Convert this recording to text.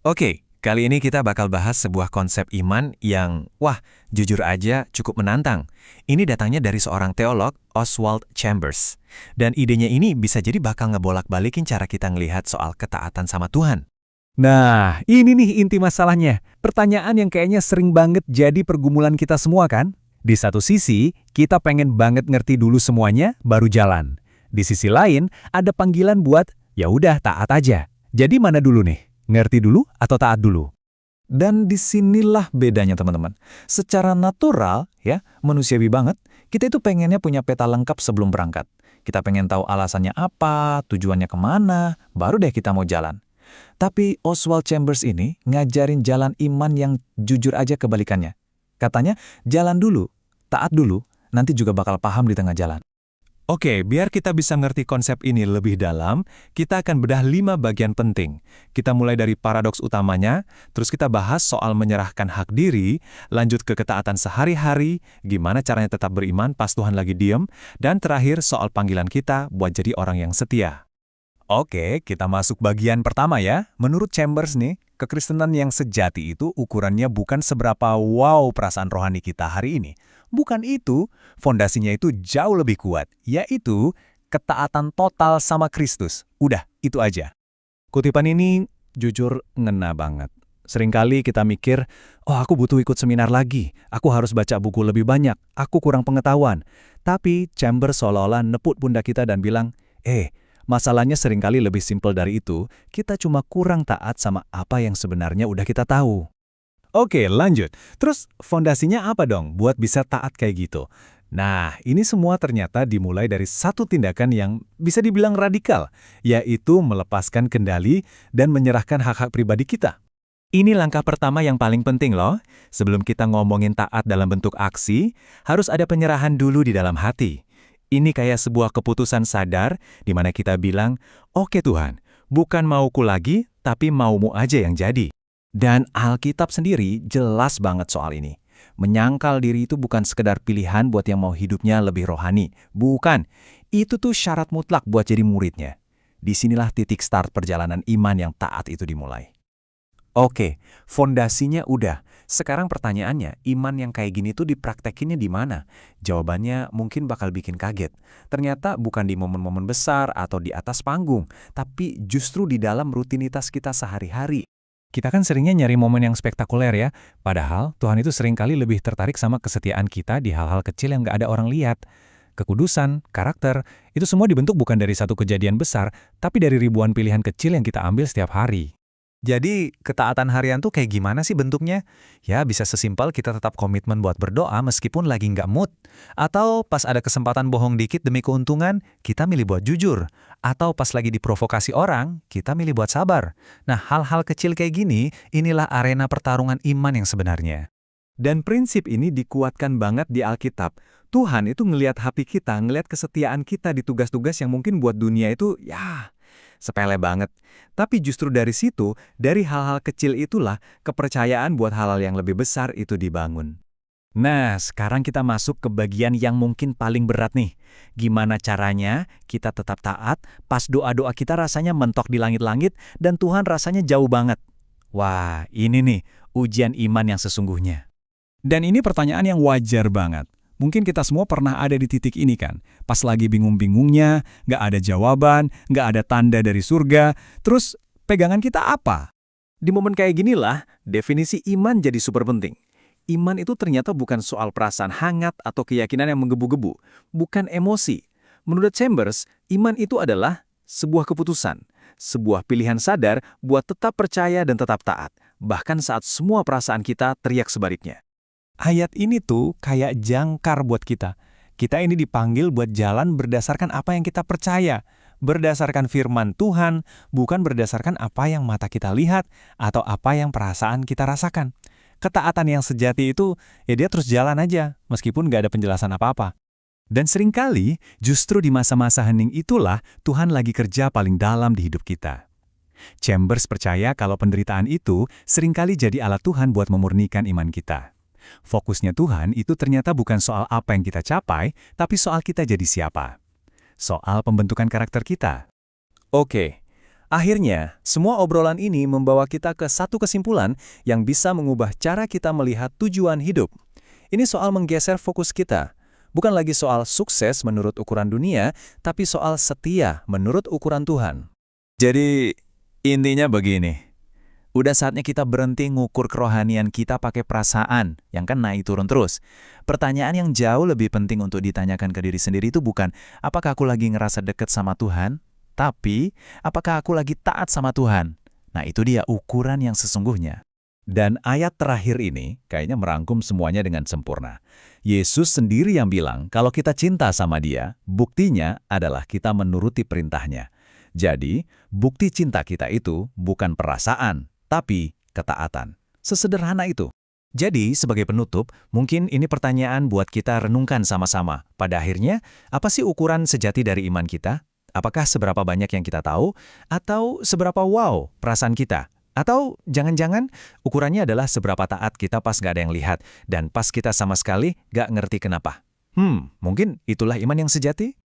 Oke, kali ini kita bakal bahas sebuah konsep iman yang, jujur aja cukup menantang. Ini datangnya dari seorang teolog, Oswald Chambers. Dan idenya ini bisa jadi bakal ngebolak-balikin cara kita ngelihat soal ketaatan sama Tuhan. Nah, ini nih inti masalahnya. Pertanyaan yang kayaknya sering banget jadi pergumulan kita semua kan? Di satu sisi, kita pengen banget ngerti dulu semuanya, baru jalan. Di sisi lain, ada panggilan buat, ya udah taat aja. Jadi mana dulu nih? Ngerti dulu atau taat dulu? Dan disinilah bedanya teman-teman. Secara natural, ya, manusiawi banget, kita itu pengennya punya peta lengkap sebelum berangkat. Kita pengen tahu alasannya apa, tujuannya kemana, baru deh kita mau jalan. Tapi Oswald Chambers ini ngajarin jalan iman yang jujur aja kebalikannya. Katanya, jalan dulu, taat dulu, nanti juga bakal paham di tengah jalan. Oke, biar kita bisa ngerti konsep ini lebih dalam, kita akan bedah 5 bagian penting. Kita mulai dari paradoks utamanya, terus kita bahas soal menyerahkan hak diri, lanjut ke ketaatan sehari-hari, gimana caranya tetap beriman pas Tuhan lagi diem, dan terakhir soal panggilan kita buat jadi orang yang setia. Oke, kita masuk bagian pertama ya. Menurut Chambers nih, kekristenan yang sejati itu ukurannya bukan seberapa wow perasaan rohani kita hari ini. Bukan itu, fondasinya itu jauh lebih kuat, yaitu ketaatan total sama Kristus. Udah, itu aja. Kutipan ini jujur ngena banget. Seringkali kita mikir, oh aku butuh ikut seminar lagi, aku harus baca buku lebih banyak, aku kurang pengetahuan. Tapi Chambers seolah-olah nepuk pundak kita dan bilang, masalahnya seringkali lebih simpel dari itu, kita cuma kurang taat sama apa yang sebenarnya udah kita tahu. Oke, lanjut. Terus fondasinya apa dong buat bisa taat kayak gitu? Nah, ini semua ternyata dimulai dari satu tindakan yang bisa dibilang radikal, yaitu melepaskan kendali dan menyerahkan hak-hak pribadi kita. Ini langkah pertama yang paling penting loh. Sebelum kita ngomongin taat dalam bentuk aksi, harus ada penyerahan dulu di dalam hati. Ini kayak sebuah keputusan sadar di mana kita bilang, "Oke Tuhan, bukan mauku lagi, tapi maumu aja yang jadi." Dan Alkitab sendiri jelas banget soal ini. Menyangkal diri itu bukan sekedar pilihan buat yang mau hidupnya lebih rohani. Bukan, itu tuh syarat mutlak buat jadi muridnya. Disinilah titik start perjalanan iman yang taat itu dimulai. Oke, fondasinya udah. Sekarang pertanyaannya, iman yang kayak gini tuh dipraktekinnya di mana? Jawabannya mungkin bakal bikin kaget. Ternyata bukan di momen-momen besar atau di atas panggung, tapi justru di dalam rutinitas kita sehari-hari. Kita kan seringnya nyari momen yang spektakuler ya, padahal Tuhan itu seringkali lebih tertarik sama kesetiaan kita di hal-hal kecil yang gak ada orang lihat. Kekudusan, karakter, itu semua dibentuk bukan dari satu kejadian besar, tapi dari ribuan pilihan kecil yang kita ambil setiap hari. Jadi, ketaatan harian tuh kayak gimana sih bentuknya? Ya, bisa sesimpel kita tetap komitmen buat berdoa meskipun lagi nggak mood. Atau pas ada kesempatan bohong dikit demi keuntungan, kita milih buat jujur. Atau pas lagi diprovokasi orang, kita milih buat sabar. Nah, hal-hal kecil kayak gini, inilah arena pertarungan iman yang sebenarnya. Dan prinsip ini dikuatkan banget di Alkitab. Tuhan itu ngelihat hati kita, ngelihat kesetiaan kita di tugas-tugas yang mungkin buat dunia itu, sepele banget. Tapi justru dari situ, dari hal-hal kecil itulah kepercayaan buat hal-hal yang lebih besar itu dibangun. Nah, sekarang kita masuk ke bagian yang mungkin paling berat nih. Gimana caranya kita tetap taat pas doa-doa kita rasanya mentok di langit-langit dan Tuhan rasanya jauh banget? Wah, ini nih ujian iman yang sesungguhnya. Dan ini pertanyaan yang wajar banget. Mungkin kita semua pernah ada di titik ini kan. Pas lagi bingung-bingungnya, nggak ada jawaban, nggak ada tanda dari surga, terus pegangan kita apa? Di momen kayak ginilah, definisi iman jadi super penting. Iman itu ternyata bukan soal perasaan hangat atau keyakinan yang menggebu-gebu, bukan emosi. Menurut Chambers, iman itu adalah sebuah keputusan, sebuah pilihan sadar buat tetap percaya dan tetap taat, bahkan saat semua perasaan kita teriak sebaliknya. Ayat ini tuh kayak jangkar buat kita. Kita ini dipanggil buat jalan berdasarkan apa yang kita percaya, berdasarkan firman Tuhan, bukan berdasarkan apa yang mata kita lihat atau apa yang perasaan kita rasakan. Ketaatan yang sejati itu, ya dia terus jalan aja, meskipun nggak ada penjelasan apa-apa. Dan seringkali, justru di masa-masa hening itulah Tuhan lagi kerja paling dalam di hidup kita. Chambers percaya kalau penderitaan itu seringkali jadi alat Tuhan buat memurnikan iman kita. Fokusnya Tuhan itu ternyata bukan soal apa yang kita capai, tapi soal kita jadi siapa. Soal pembentukan karakter kita. Oke, Akhirnya, semua obrolan ini membawa kita ke satu kesimpulan yang bisa mengubah cara kita melihat tujuan hidup. Ini soal menggeser fokus kita. Bukan lagi soal sukses menurut ukuran dunia, tapi soal setia menurut ukuran Tuhan. Jadi, intinya begini. Udah saatnya kita berhenti ngukur kerohanian kita pakai perasaan, yang kan naik turun terus. Pertanyaan yang jauh lebih penting untuk ditanyakan ke diri sendiri itu bukan, apakah aku lagi ngerasa deket sama Tuhan? Tapi, apakah aku lagi taat sama Tuhan? Nah, itu dia ukuran yang sesungguhnya. Dan ayat terakhir ini kayaknya merangkum semuanya dengan sempurna. Yesus sendiri yang bilang kalau kita cinta sama Dia, buktinya adalah kita menuruti perintahnya. Jadi, bukti cinta kita itu bukan perasaan, tapi ketaatan. Sesederhana itu. Jadi, sebagai penutup, mungkin ini pertanyaan buat kita renungkan sama-sama. Pada akhirnya, apa sih ukuran sejati dari iman kita? Apakah seberapa banyak yang kita tahu? Atau seberapa wow perasaan kita? Atau jangan-jangan ukurannya adalah seberapa taat kita pas nggak ada yang lihat, dan pas kita sama sekali nggak ngerti kenapa? Mungkin itulah iman yang sejati?